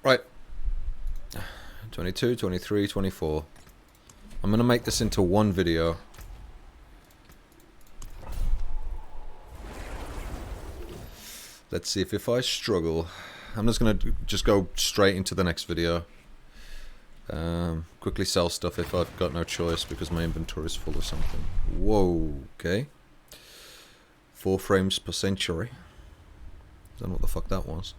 Right. 22, 23, 24. I'm gonna make this into one video. Let's see if I struggle. I'm just gonna go straight into the next video. Quickly sell stuff if I've got no choice because my inventory is full of something. Whoa, okay. 4 frames per century. Don't know what the fuck that was.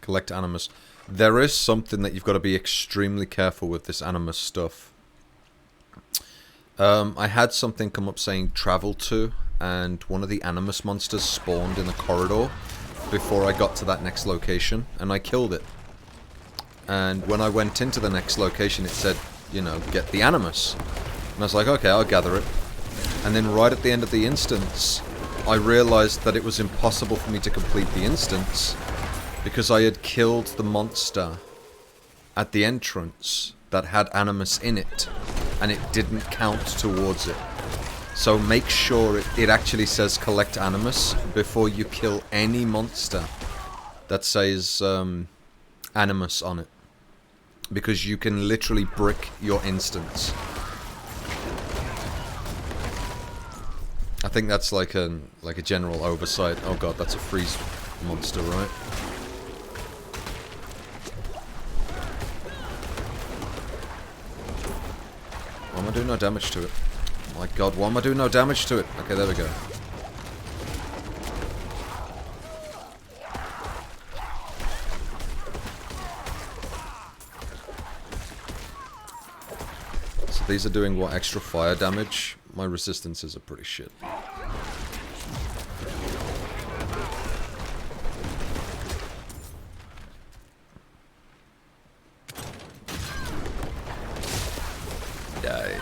Collect animus. There is something that you've got to be extremely careful with this animus stuff. I had something come up saying travel to, and one of the animus monsters spawned in the corridor before I got to that next location, and I killed it. And when I went into the next location, it said, you know, get the animus. And I was like, okay, I'll gather it. And then right at the end of the instance, I realized that it was impossible for me to complete the instance because I had killed the monster at the entrance that had animus in it, and it didn't count towards it. So make sure it actually says collect animus before you kill any monster that says animus on it, because you can literally brick your instance. I think that's like a general oversight. Oh god, that's a freeze monster, right? Why am I doing no damage to it? Oh my god, why am I doing no damage to it? Okay, there we go. So these are doing what, extra fire damage? My resistances are pretty shit. Die.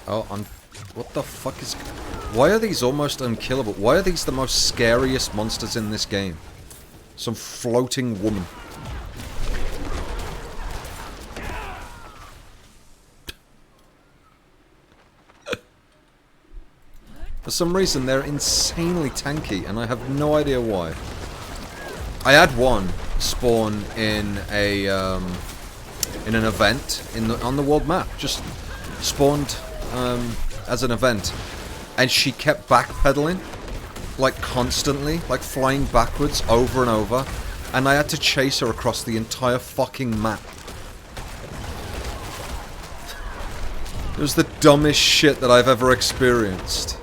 Oh, what the fuck is... Why are these almost unkillable? Why are these the most scariest monsters in this game? Some floating woman. For some reason, they're insanely tanky, and I have no idea why. I had one spawn in a in an event on the world map. Just spawned as an event, and she kept backpedaling, like constantly, like flying backwards over and over, and I had to chase her across the entire fucking map. It was the dumbest shit that I've ever experienced.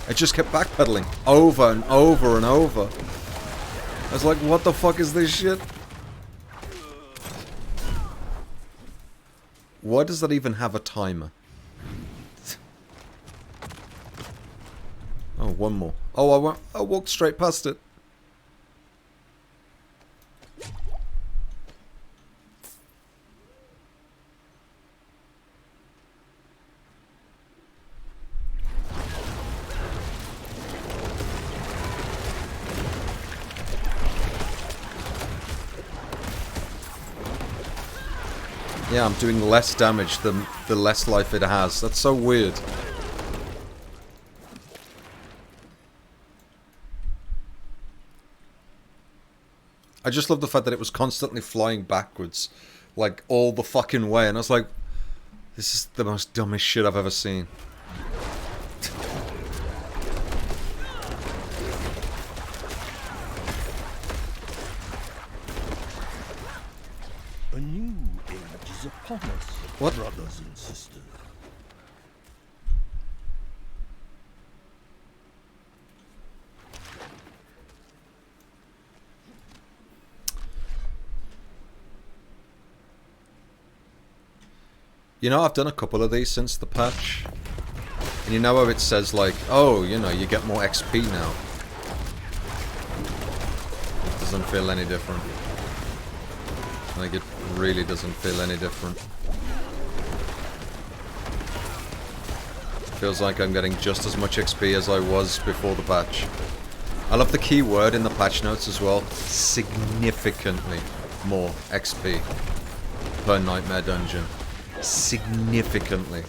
I just kept backpedaling over and over and over. I was like, what the fuck is this shit? Why does that even have a timer? Oh, one more. Oh, I walked straight past it. Yeah, I'm doing less damage than the less life it has. That's so weird. I just love the fact that it was constantly flying backwards, like all the fucking way, and I was like, this is the most dumbest shit I've ever seen. A new age is upon us, What? brothers and sisters. You know, I've done a couple of these since the patch. And you know how it says like, oh, you know, you get more XP now. It doesn't feel any different. Like, it really doesn't feel any different. Feels like I'm getting just as much XP as I was before the patch. I love the key word in the patch notes as well. Significantly more XP per Nightmare Dungeon. Significantly.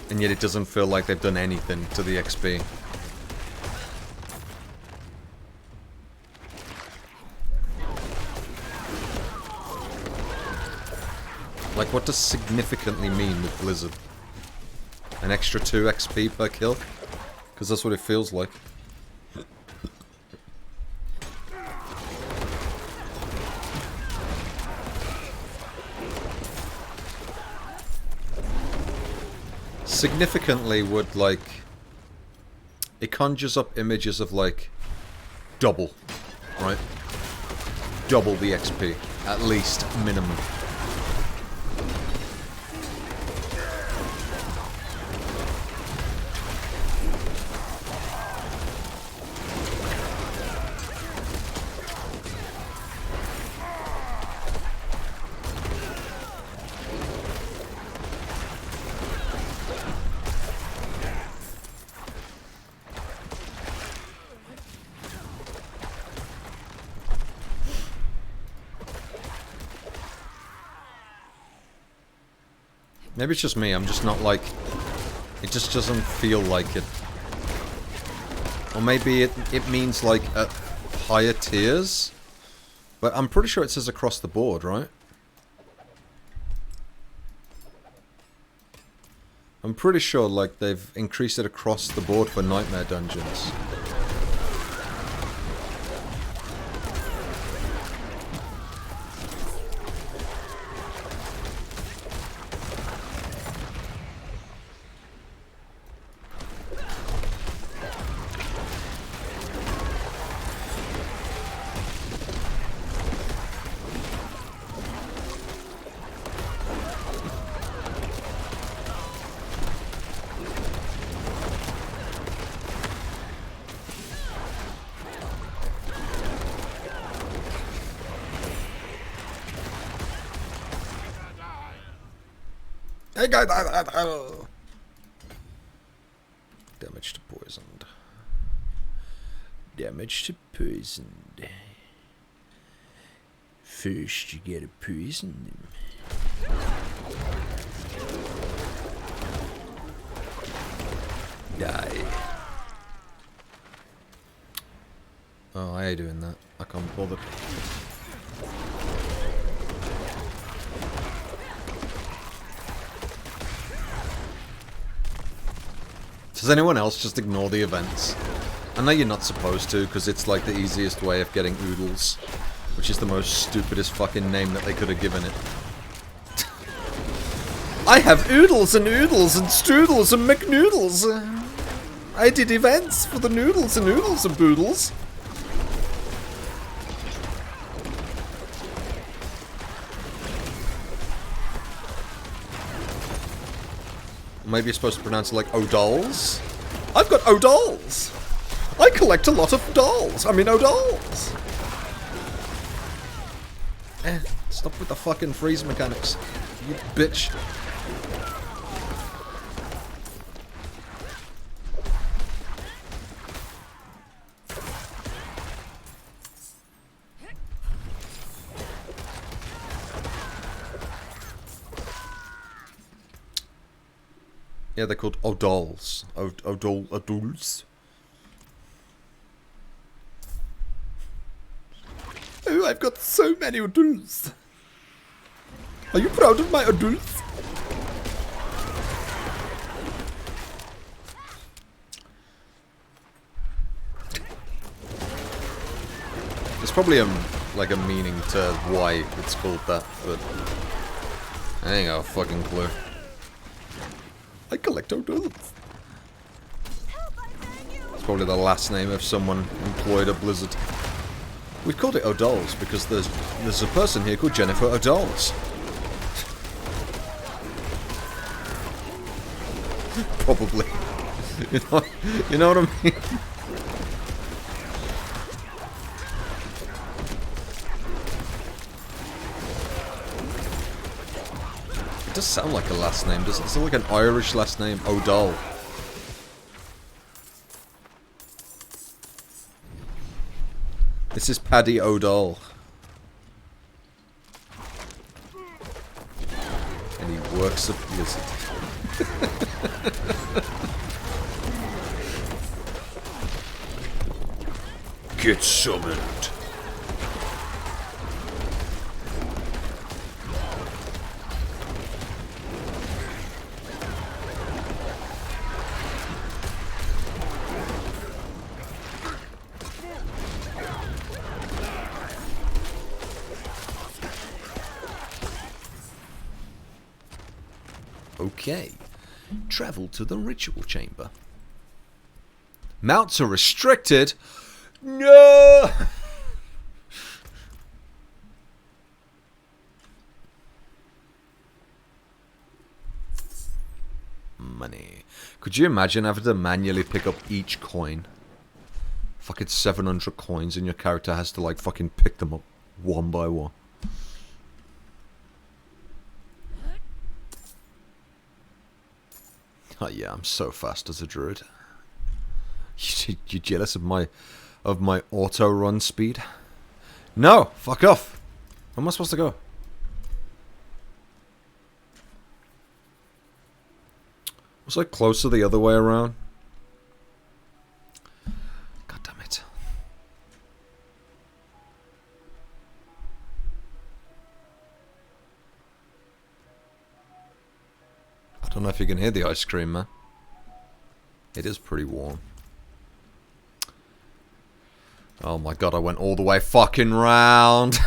And yet it doesn't feel like they've done anything to the XP. Like, what does significantly mean with Blizzard? An extra 2 XP per kill? Because that's what it feels like. Significantly would, like... It conjures up images of, like, double, right? Double the XP, at least, minimum. Maybe it's just me, I'm just not like... It just doesn't feel like it. Or maybe it means like at higher tiers? But I'm pretty sure it says across the board, right? I'm pretty sure like they've increased it across the board for Nightmare Dungeons. Damage to poisoned. Damage to poisoned. First you gotta poison them. Die. Oh, I ain't doing that. I can't bother. Does anyone else just ignore the events? I know you're not supposed to, because it's like the easiest way of getting oodles. Which is the most stupidest fucking name that they could have given it. I have oodles and strudels and McNoodles. I did events for the noodles and oodles and boodles. Maybe you're supposed to pronounce it like O'Dolls? I've got O'Dolls! I collect a lot of dolls! I mean O'Dolls! Stop with the fucking freeze mechanics, you bitch. Yeah, they're called O'Dolls. O'Dolls. Oh, I've got so many O'Dolls. Are you proud of my O'Dolls? There's probably like a meaning to why it's called that, but I ain't got a fucking clue. I collect O'Dolls. It's probably the last name of someone employed at Blizzard. We called it O'Dolls because there's a person here called Jennifer O'Dolls. Probably. You know what I mean? It does sound like a last name, doesn't it? It's like an Irish last name, O'Donnell. This is Paddy O'Donnell. And he works a blizzard. Get summoned. Okay. Travel to the ritual chamber. Mounts are restricted? No! Money. Could you imagine having to manually pick up each coin? Fucking 700 coins and your character has to like fucking pick them up one by one. Oh yeah, I'm so fast as a druid. You jealous of my auto run speed? No, fuck off. Where am I supposed to go? Was I closer the other way around? God damn it. I don't know if you can hear the ice cream, man. It is pretty warm. Oh my god, I went all the way fucking round.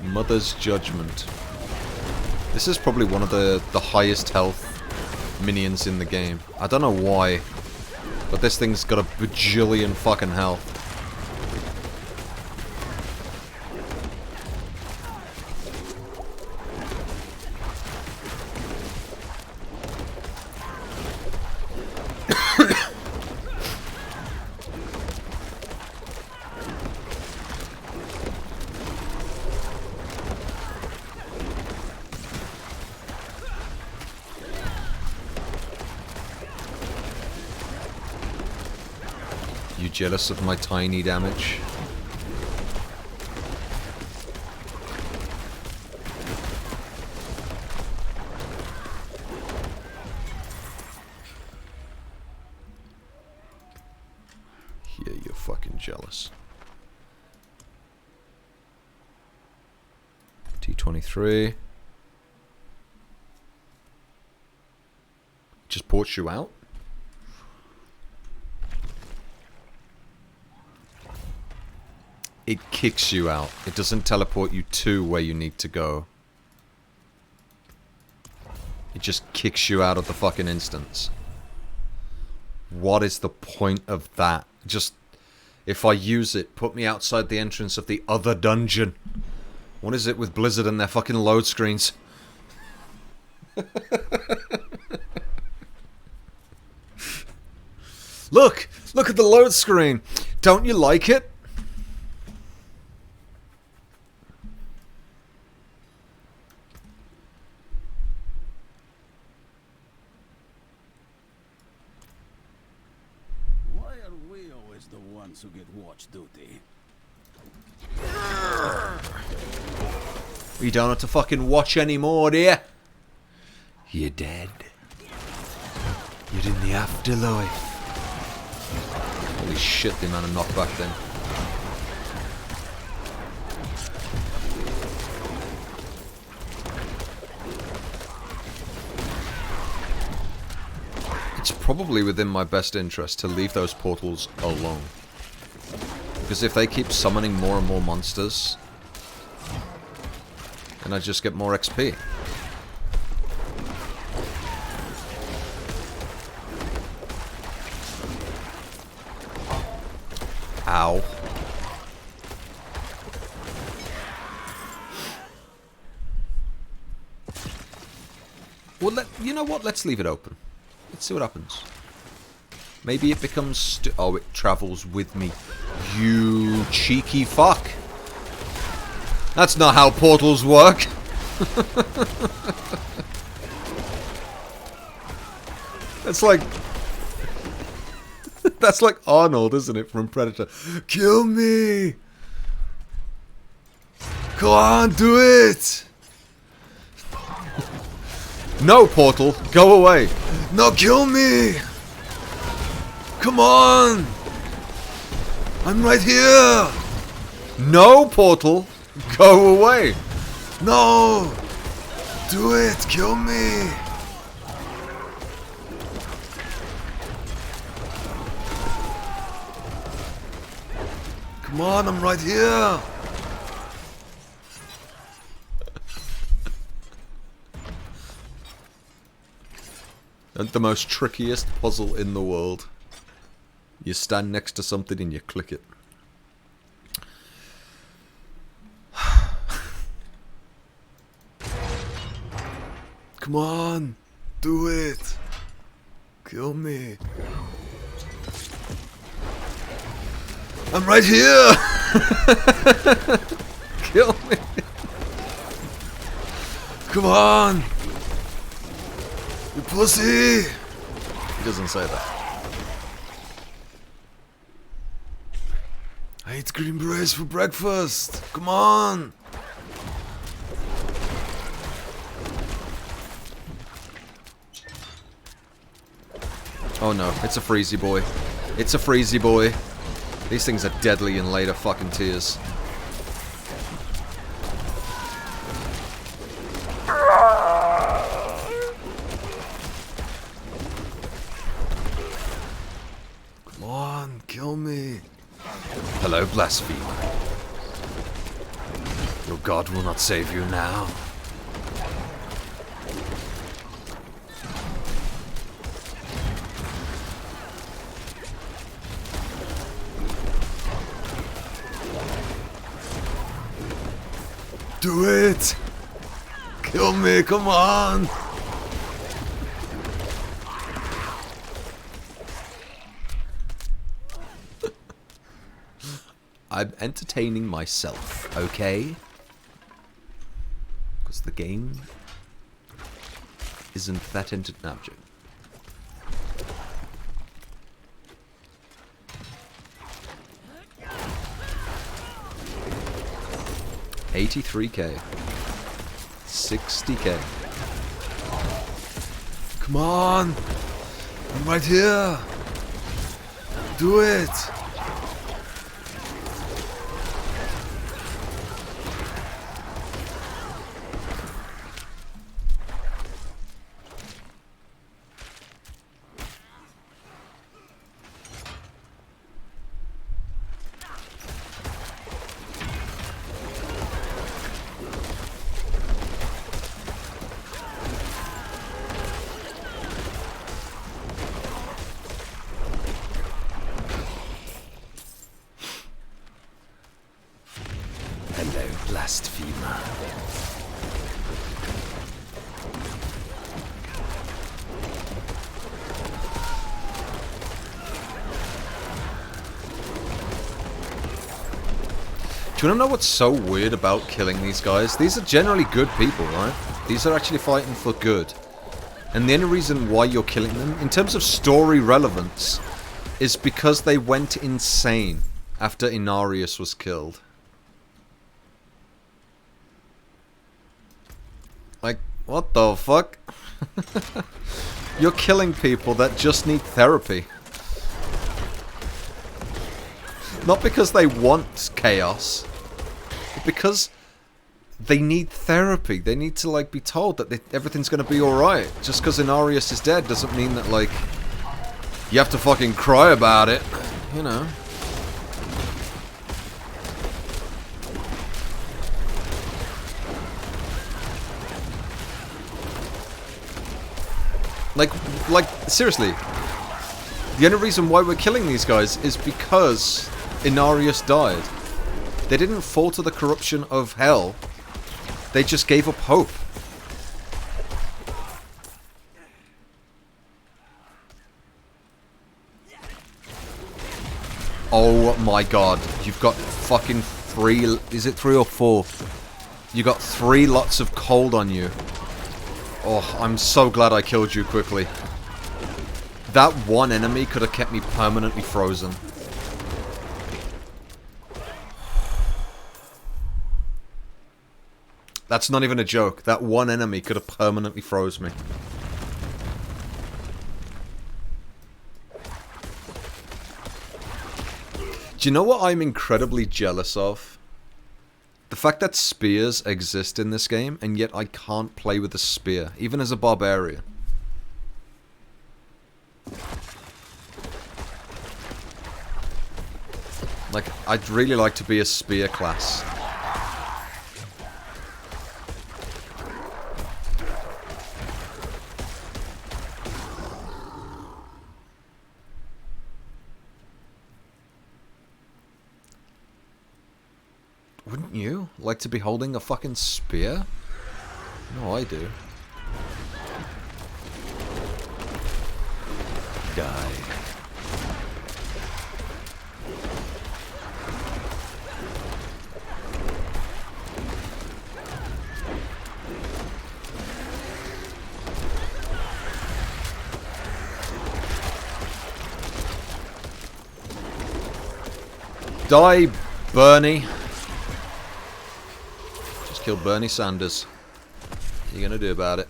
Mother's Judgment. This is probably one of the highest health minions in the game. I don't know why, but this thing's got a bajillion fucking health. You jealous of my tiny damage? Yeah, you're fucking jealous. T23. Just ports you out? It kicks you out. It doesn't teleport you to where you need to go. It just kicks you out of the fucking instance. What is the point of that? Just, if I use it, put me outside the entrance of the other dungeon. What is it with Blizzard and their fucking load screens? Look! Look at the load screen! Don't you like it? Who get watch duty. You don't have to fucking watch anymore, do you? You're dead. You're in the afterlife. Holy shit, the amount of knockback then. It's probably within my best interest to leave those portals alone. Because if they keep summoning more and more monsters, then I just get more XP. Ow. Well, you know what? Let's leave it open. Let's see what happens. Maybe it becomes oh, it travels with me. You cheeky fuck. That's not how portals work. That's like... That's like Arnold, isn't it, from Predator? Kill me! Come on, do it! No, portal, go away. No, kill me! Come on! I'm right here! No, portal, go away! No! Do it, kill me! Come on, I'm right here! And the most trickiest puzzle in the world. You stand next to something and you click it. Come on! Do it! Kill me! I'm right here! Kill me! Come on! You pussy! He doesn't say that. I eat green berets for breakfast! Come on! Oh no, it's a freezy boy. It's a freezy boy. These things are deadly in later fucking tiers. Come on, kill me. Hello, blasphemer. Your god will not save you now. Do it! Kill me, come on! I'm entertaining myself, okay? Because the game isn't that entertaining. 83k. 60k. Come on! I'm right here! Do it! Hello, blasphemer. Do you want to know what's so weird about killing these guys? These are generally good people, right? These are actually fighting for good. And the only reason why you're killing them, in terms of story relevance, is because they went insane after Inarius was killed. Like, what the fuck? You're killing people that just need therapy. Not because they want chaos, but because they need therapy. They need to, like, be told that everything's gonna be alright. Just because Inarius is dead doesn't mean that, like, you have to fucking cry about it, you know. Like, seriously. The only reason why we're killing these guys is because Inarius died. They didn't fall to the corruption of hell. They just gave up hope. Oh my god. You've got fucking 3... Is it 3 or 4? You got 3 lots of cold on you. Oh, I'm so glad I killed you quickly. That one enemy could have kept me permanently frozen. That's not even a joke. That one enemy could have permanently froze me. Do you know what I'm incredibly jealous of? The fact that spears exist in this game, and yet I can't play with a spear, even as a barbarian. Like, I'd really like to be a spear class. Wouldn't you like to be holding a fucking spear? No, I do. Die. Die, Bernie. Just killed Bernie Sanders. What are you gonna do about it?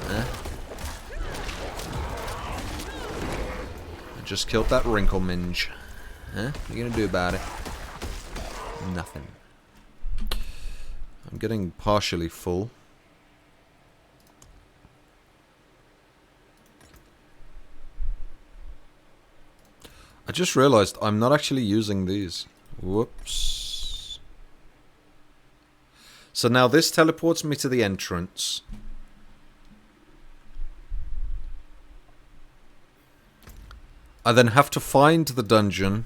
Huh? I just killed that wrinkle minge. Huh? What are you gonna do about it? Nothing. I'm getting partially full. I just realized I'm not actually using these. Whoops. So now this teleports me to the entrance. I then have to find the dungeon,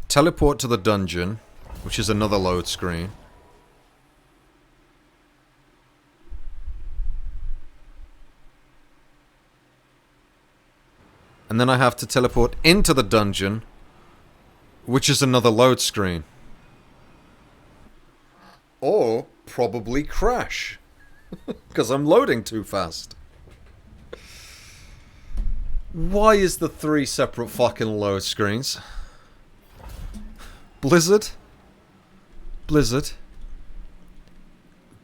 teleport to the dungeon, which is another load screen. And then I have to teleport into the dungeon, which is another load screen. Or probably crash. Because I'm loading too fast. Why is the 3 separate fucking load screens? Blizzard? Blizzard?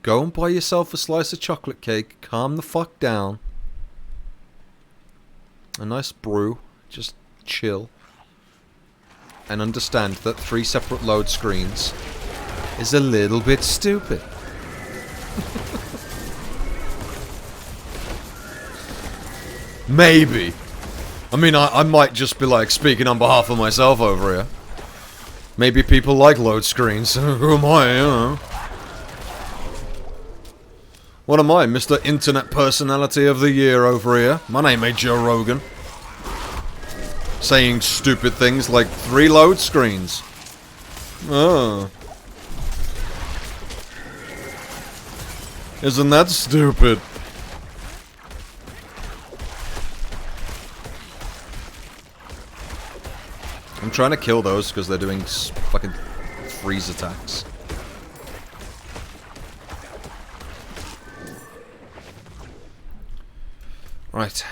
Go and buy yourself a slice of chocolate cake, calm the fuck down. A nice brew, just chill. And understand that 3 separate load screens is a little bit stupid. Maybe. I mean, I might just be like speaking on behalf of myself over here. Maybe people like load screens. Who am I, you know? What am I, Mr. Internet Personality of the Year over here? My name ain't Joe Rogan. Saying stupid things like 3 load screens. Oh. Isn't that stupid? I'm trying to kill those because they're doing fucking freeze attacks. Right.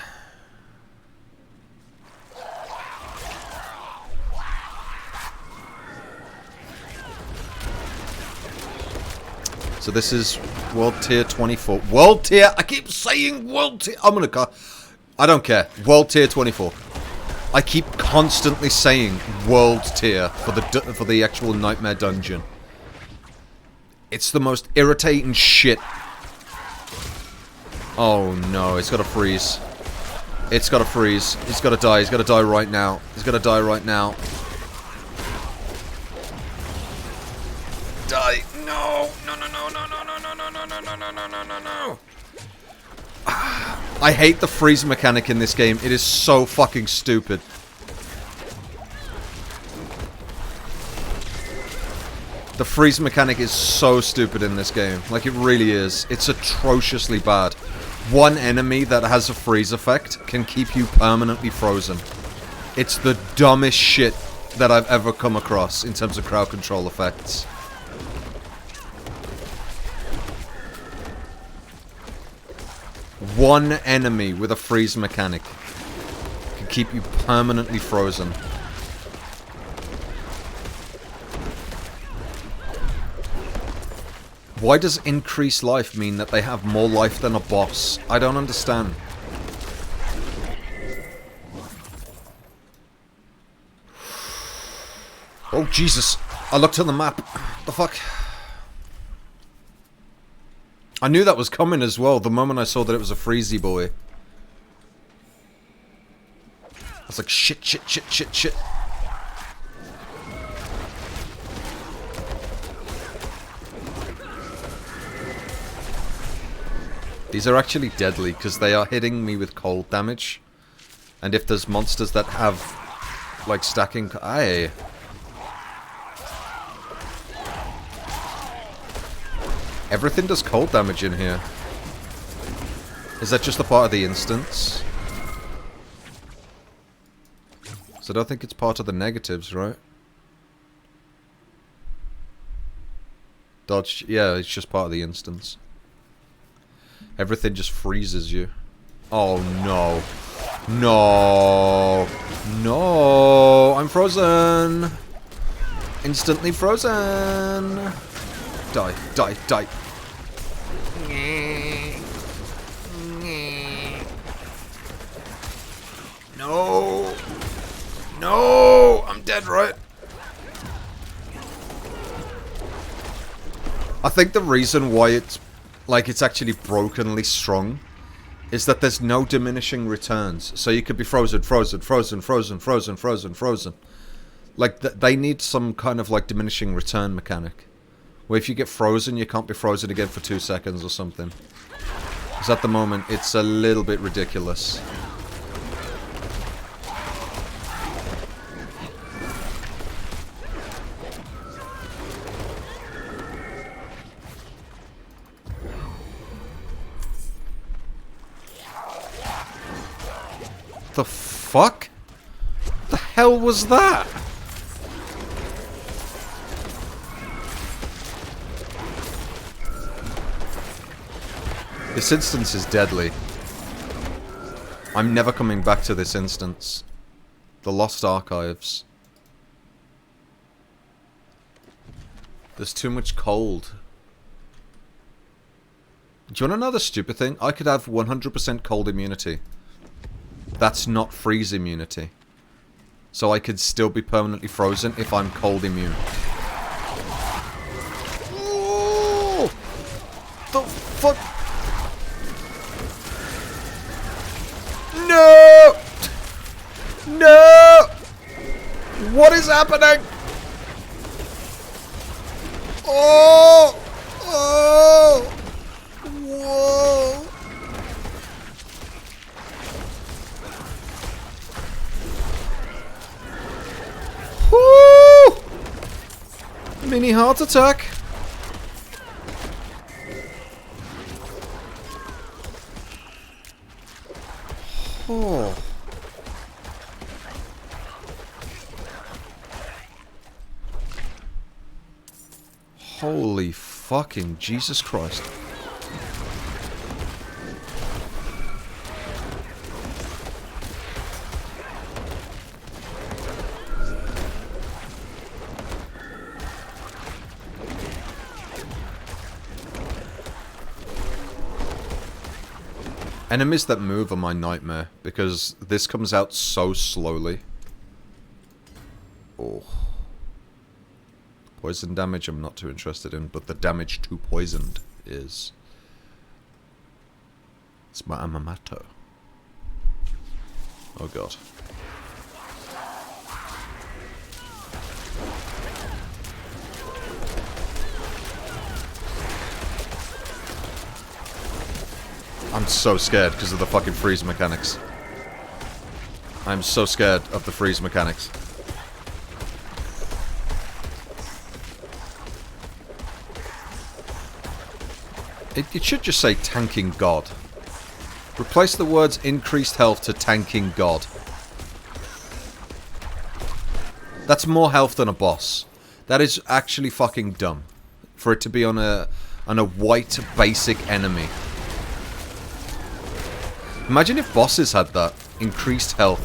So this is World Tier 24. World Tier! I keep saying World Tier! I'm gonna I don't care. World Tier 24. I keep constantly saying World Tier for the actual Nightmare Dungeon. It's the most irritating shit. Oh no, it's gotta freeze. It's gotta freeze. He's gotta die. He's gotta die right now. He's gotta die right now. Die. No. No, no, no, no, no, no, no, no, no, no, no, no, no, no, no, no. I hate the freeze mechanic in this game. It is so fucking stupid. The freeze mechanic is so stupid in this game. Like, it really is. It's atrociously bad. One enemy that has a freeze effect can keep you permanently frozen. It's the dumbest shit that I've ever come across in terms of crowd control effects. One enemy with a freeze mechanic can keep you permanently frozen. Why does increased life mean that they have more life than a boss? I don't understand. Oh, Jesus. I looked at the map. The fuck? I knew that was coming as well the moment I saw that it was a freezy boy. I was like, shit, shit, shit, shit, shit. These are actually deadly because they are hitting me with cold damage. And if there's monsters that have, like, stacking... Aye. Everything does cold damage in here. Is that just a part of the instance? So I don't think it's part of the negatives, right? Dodge, yeah, it's just part of the instance. Everything just freezes you. Oh no. No. No. I'm frozen. Instantly frozen. Die, die, die. No. No. I'm dead, right? I think the reason why it's actually brokenly strong is that there's no diminishing returns. So you could be frozen, frozen, frozen, frozen, frozen, frozen, frozen. Like, they need some kind of, like, diminishing return mechanic. Where if you get frozen, you can't be frozen again for 2 seconds or something. Because at the moment, it's a little bit ridiculous. The fuck? The hell was that? This instance is deadly. I'm never coming back to this instance. The Lost Archives. There's too much cold. Do you want to know the stupid thing? I could have 100% cold immunity. That's not freeze immunity. So I could still be permanently frozen if I'm cold immune. Oh! The fuck? No! No! What is happening? Oh! Oh! Whoa! Woo! Mini heart attack. Oh. Holy fucking Jesus Christ. Enemies that move are my nightmare, because this comes out so slowly. Oh. Poison damage I'm not too interested in, but the damage to poisoned is... It's my alma mater. Oh god. I'm so scared because of the fucking freeze mechanics. I'm so scared of the freeze mechanics. It should just say tanking God. Replace the words increased health to tanking God. That's more health than a boss. That is actually fucking dumb. For it to be on a white basic enemy. Imagine if bosses had that. Increased health.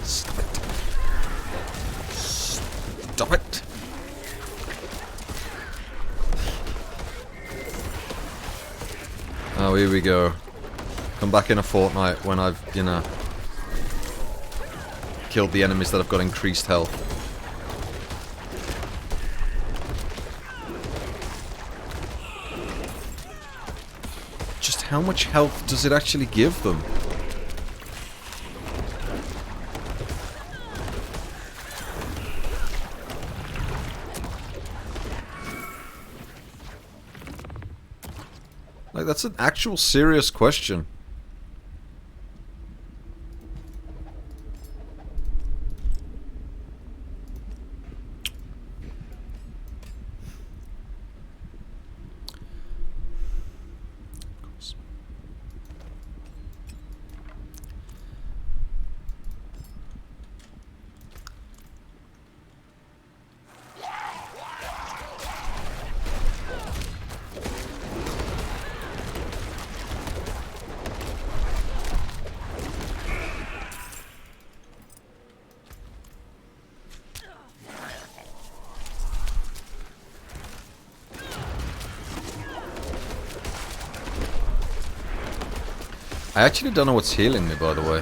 Stop it. Stop it. Oh, here we go. Come back in a fortnight when I've, you know, killed the enemies that have got increased health. Just how much health does it actually give them? Like, that's an actual serious question. I actually don't know what's healing me, by the way.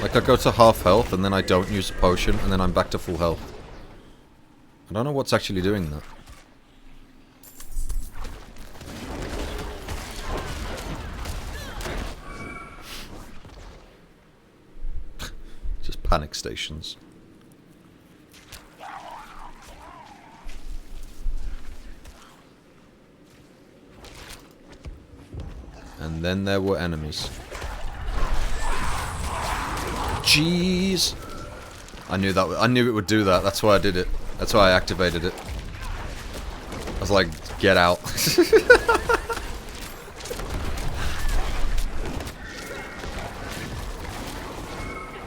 Like, I go to half health, and then I don't use a potion, and then I'm back to full health. I don't know what's actually doing that. Just panic stations. And then there were enemies. Jeez! I knew that. I knew it would do that. That's why I did it. That's why I activated it. I was like, get out.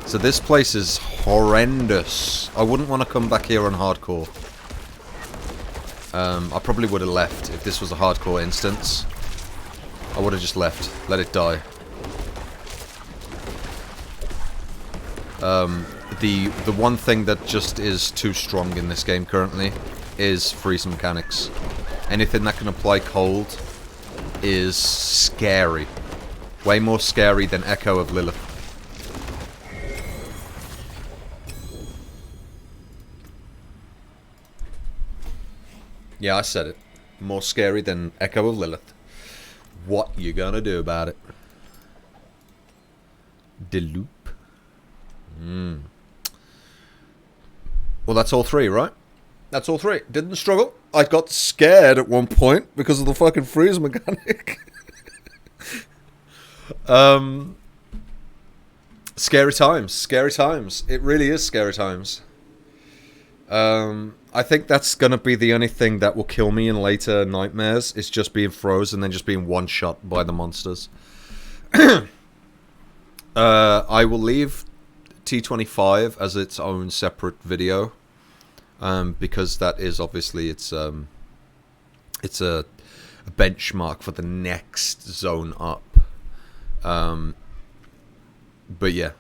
So this place is horrendous. I wouldn't want to come back here on hardcore. I probably would have left if this was a hardcore instance. I would have just left. Let it die. The one thing that just is too strong in this game currently is freeze mechanics. Anything that can apply cold is scary. Way more scary than Echo of Lilith. Yeah, I said it. More scary than Echo of Lilith. What you gonna do about it? The loop. Well, that's all three, right? That's all three. Didn't struggle. I got scared at one point because of the fucking freeze mechanic. Scary times. Scary times. It really is scary times. I think that's gonna be the only thing that will kill me in later nightmares, is just being frozen and then just being one-shot by the monsters. I will leave T25 as its own separate video, because that is obviously it's a benchmark for the next zone up. But yeah.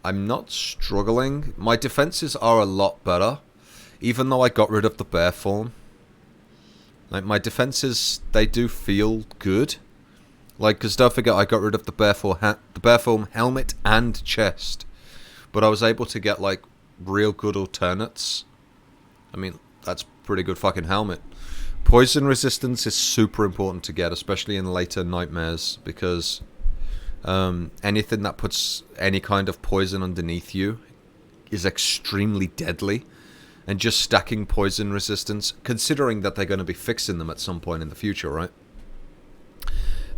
I'm not struggling. My defenses are a lot better, even though I got rid of the bear form. Like, my defenses, they do feel good. Like, because don't forget, I got rid of the bear form helmet and chest, but I was able to get like real good alternates. I mean, that's pretty good fucking helmet. Poison resistance is super important to get, especially in later nightmares, because anything that puts any kind of poison underneath you is extremely deadly. And just stacking poison resistance, considering that they're going to be fixing them at some point in the future, right?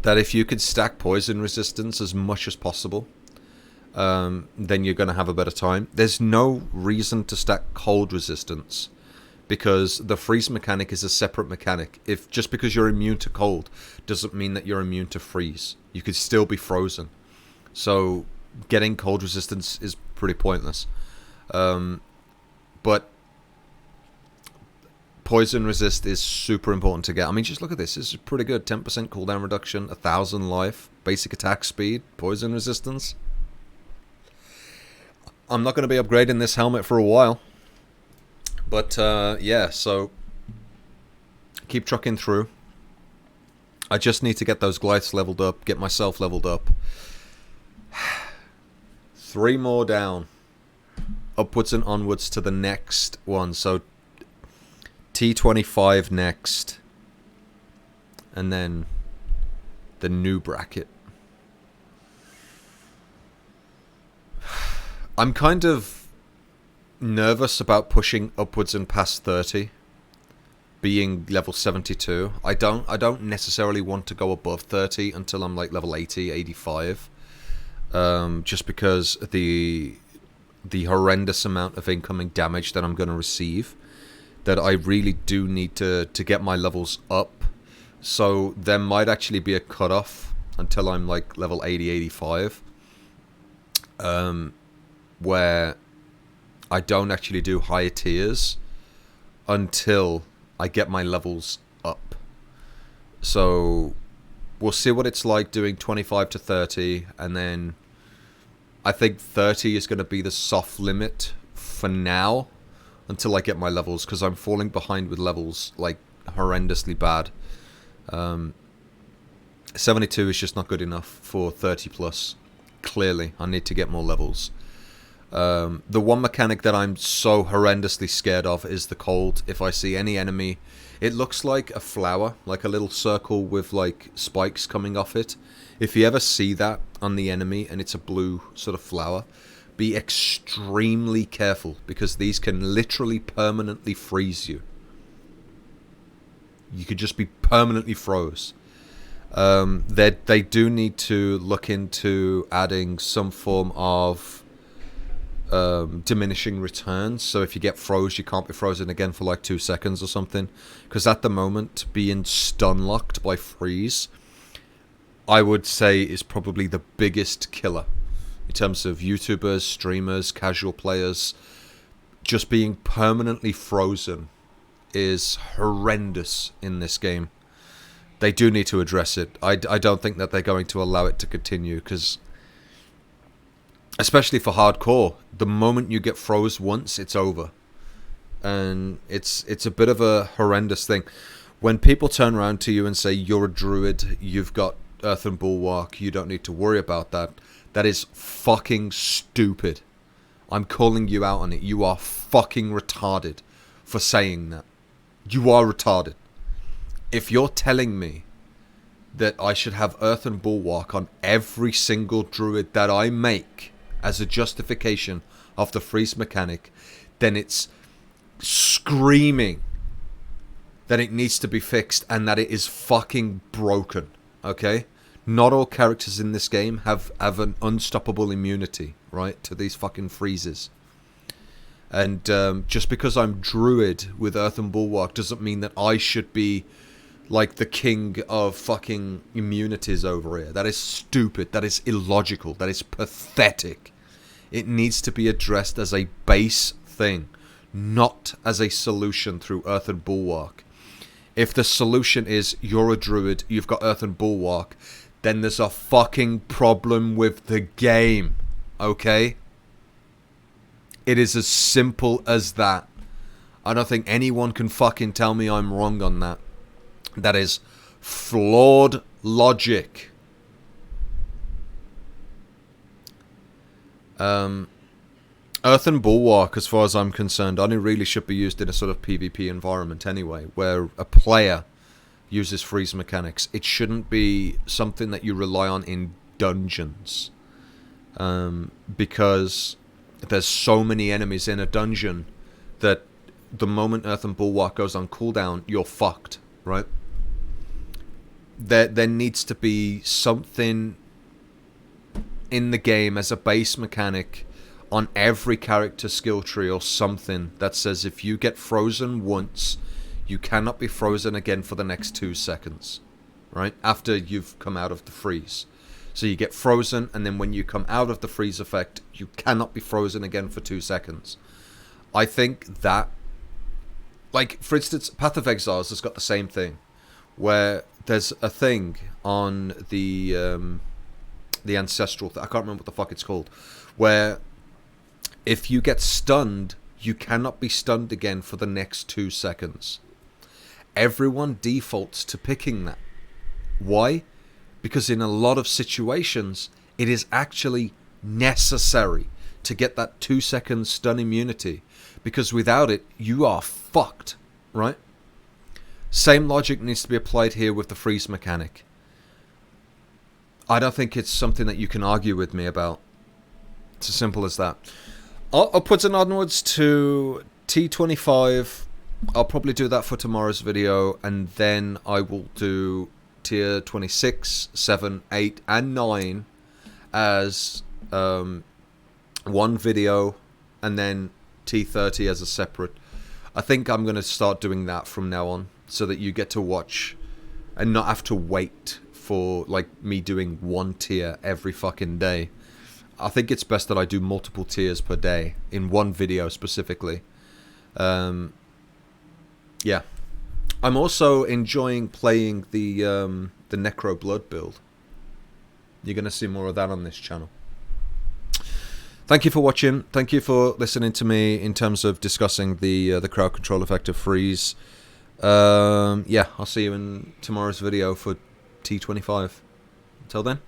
That if you could stack poison resistance as much as possible, then you're going to have a better time. There's no reason to stack cold resistance, because the freeze mechanic is a separate mechanic. If just because you're immune to cold doesn't mean that you're immune to freeze. You could still be frozen. So getting cold resistance is pretty pointless. But poison resist is super important to get. I mean, just look at this. This is pretty good. 10% cooldown reduction, 1,000 life, basic attack speed, poison resistance. I'm not going to be upgrading this helmet for a while. But, yeah, so keep trucking through. I just need to get those glides leveled up, get myself leveled up. 3 more down. Upwards and onwards to the next one. So T25 next. And then the new bracket. I'm kind of nervous about pushing upwards and past 30, being level 72. I don't necessarily want to go above 30 until I'm like level 80, 85. Just because the horrendous amount of incoming damage that I'm going to receive, that I really do need to get my levels up. So there might actually be a cutoff until I'm like level 80, 85. Where I don't actually do higher tiers until I get my levels up. So we'll see what it's like doing 25 to 30, and then I think 30 is going to be the soft limit for now until I get my levels, because I'm falling behind with levels like horrendously bad. 72 is just not good enough for 30 plus. Clearly, I need to get more levels. The one mechanic that I'm so horrendously scared of is the cold. If I see any enemy, it looks like a flower, like a little circle with like spikes coming off it. If you ever see that on the enemy and it's a blue sort of flower, be extremely careful, because these can literally permanently freeze you. You could just be permanently froze. They do need to look into adding some form of diminishing returns, so if you get froze, you can't be frozen again for like 2 seconds or something, because at the moment being stun locked by freeze, I would say, is probably the biggest killer in terms of YouTubers, streamers, casual players. Just being permanently frozen is horrendous in this game. They do need to address it. I don't think that they're going to allow it to continue, because especially for hardcore, the moment you get froze once, it's over. And it's a bit of a horrendous thing. When people turn around to you and say, you're a druid, you've got Earthen Bulwark, you don't need to worry about that, that is fucking stupid. I'm calling you out on it. You are fucking retarded for saying that. You are retarded. If you're telling me that I should have Earthen Bulwark on every single druid that I make as a justification of the freeze mechanic, then it's screaming that it needs to be fixed and that it is fucking broken. Okay? Not all characters in this game have an unstoppable immunity, right, to these fucking freezes. And just because I'm druid with Earthen Bulwark doesn't mean that I should be like the king of fucking immunities over here. That is stupid. That is illogical. That is pathetic. It needs to be addressed as a base thing, not as a solution through Earthen Bulwark. If the solution is you're a druid, you've got Earthen Bulwark, then there's a fucking problem with the game. Okay? It is as simple as that. I don't think anyone can fucking tell me I'm wrong on that. That is flawed logic. Earthen Bulwark, as far as I'm concerned, only really should be used in a sort of PvP environment anyway, where a player uses freeze mechanics. It shouldn't be something that you rely on in dungeons. Because there's so many enemies in a dungeon that the moment Earthen Bulwark goes on cooldown, you're fucked, right? There needs to be something in the game as a base mechanic on every character skill tree or something that says if you get frozen once, you cannot be frozen again for the next 2 seconds, right? After you've come out of the freeze. So you get frozen, and then when you come out of the freeze effect, you cannot be frozen again for 2 seconds. I think that, like, for instance, Path of Exiles has got the same thing, where there's a thing on the Ancestral, I can't remember what the fuck it's called, where if you get stunned, you cannot be stunned again for the next 2 seconds. Everyone defaults to picking that. Why? Because in a lot of situations, it is actually necessary to get that 2 second stun immunity. Because without it, you are fucked, right? Same logic needs to be applied here with the freeze mechanic. I don't think it's something that you can argue with me about. It's as simple as that. I'll put it onwards to T25. I'll probably do that for tomorrow's video, and then I will do tier 26, 7, 8, and 9 as one video, and then T30 as a separate. I think I'm going to start doing that from now on, so that you get to watch and not have to wait for like me doing one tier every fucking day. I think it's best that I do multiple tiers per day in one video specifically. Yeah. I'm also enjoying playing the Necro Blood build. You're going to see more of that on this channel. Thank you for watching. Thank you for listening to me in terms of discussing the crowd control effect of freeze. Yeah, I'll see you in tomorrow's video for T25. Until then,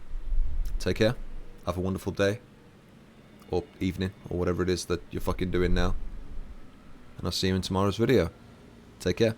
take care. Have a wonderful day. Or evening, or whatever it is that you're fucking doing now. And I'll see you in tomorrow's video. Take care.